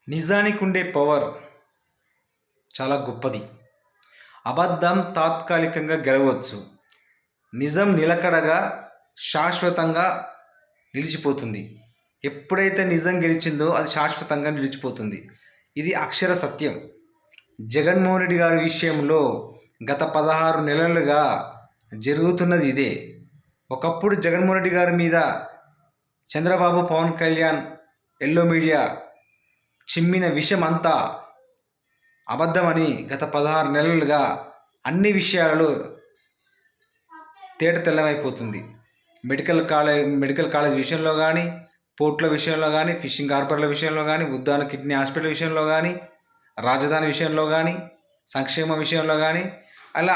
నిజానికి ఉండే పవర్ చాలా గొప్పది. అబద్ధం తాత్కాలికంగా గెలవచ్చు, నిజం నిలకడగా శాశ్వతంగా నిలిచిపోతుంది. ఎప్పుడైతే నిజం గెలిచిందో అది శాశ్వతంగా నిలిచిపోతుంది. ఇది అక్షర సత్యం. జగన్మోహన్ రెడ్డి గారి విషయంలో గత 16 నెలలుగా జరుగుతున్నది ఇదే. ఒకప్పుడు జగన్మోహన్ రెడ్డి గారి మీద చంద్రబాబు, పవన్ కళ్యాణ్, ఎల్లో మీడియా చిమ్మిన విషం అంతా అబద్ధమని గత 16 నెలలుగా అన్ని విషయాలలో తేట తెల్లమైపోతుంది. మెడికల్ కాలేజ్ విషయంలో కానీ, పోర్ట్ల విషయంలో కానీ, ఫిషింగ్ హార్బర్ల విషయంలో కానీ, ఉద్దాన కిడ్నీ హాస్పిటల్ విషయంలో కానీ, రాజధాని విషయంలో కానీ, సంక్షేమ విషయంలో కానీ, అలా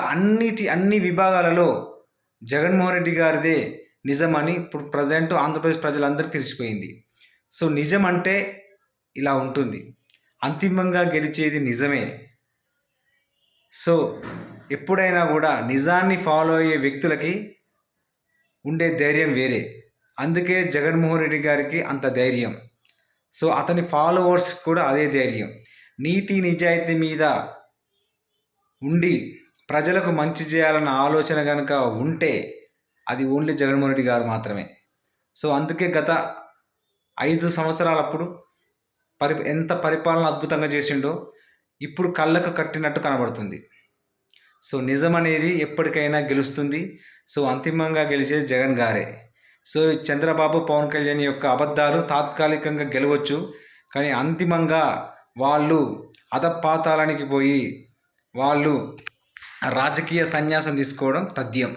అన్ని విభాగాలలో జగన్మోహన్ రెడ్డి గారిదే నిజమని ఇప్పుడు ప్రజెంట్ ఆంధ్రప్రదేశ్ ప్రజలందరికీ తెలిసిపోయింది. సో నిజం అంటే ఇలా ఉంటుంది. అంతిమంగా గెలిచేది నిజమే. సో ఎప్పుడైనా కూడా నిజాన్ని ఫాలో అయ్యే వ్యక్తులకి ఉండే ధైర్యం వేరే. అందుకే జగన్మోహన్ రెడ్డి గారికి అంత ధైర్యం. సో అతని ఫాలోవర్స్ కూడా అదే ధైర్యం. నీతి నిజాయితీ మీద ఉండి ప్రజలకు మంచి చేయాలన్న ఆలోచన కనుక ఉంటే అది ఓన్లీ జగన్మోహన్ రెడ్డి గారు మాత్రమే. సో అందుకే గత 5 సంవత్సరాలప్పుడు ఎంత పరిపాలన అద్భుతంగా చేసిండో ఇప్పుడు కళ్ళకు కట్టినట్టు కనబడుతుంది. సో నిజం అనేది ఎప్పటికైనా గెలుస్తుంది. సో అంతిమంగా గెలిచేది జగన్ గారే. సో చంద్రబాబు, పవన్ కళ్యాణ్ యొక్క అబద్ధాలు తాత్కాలికంగా గెలవచ్చు, కానీ అంతిమంగా వాళ్ళు అధపాతాళానికి పోయి వాళ్ళు రాజకీయ సన్యాసం తీసుకోవడం తథ్యం.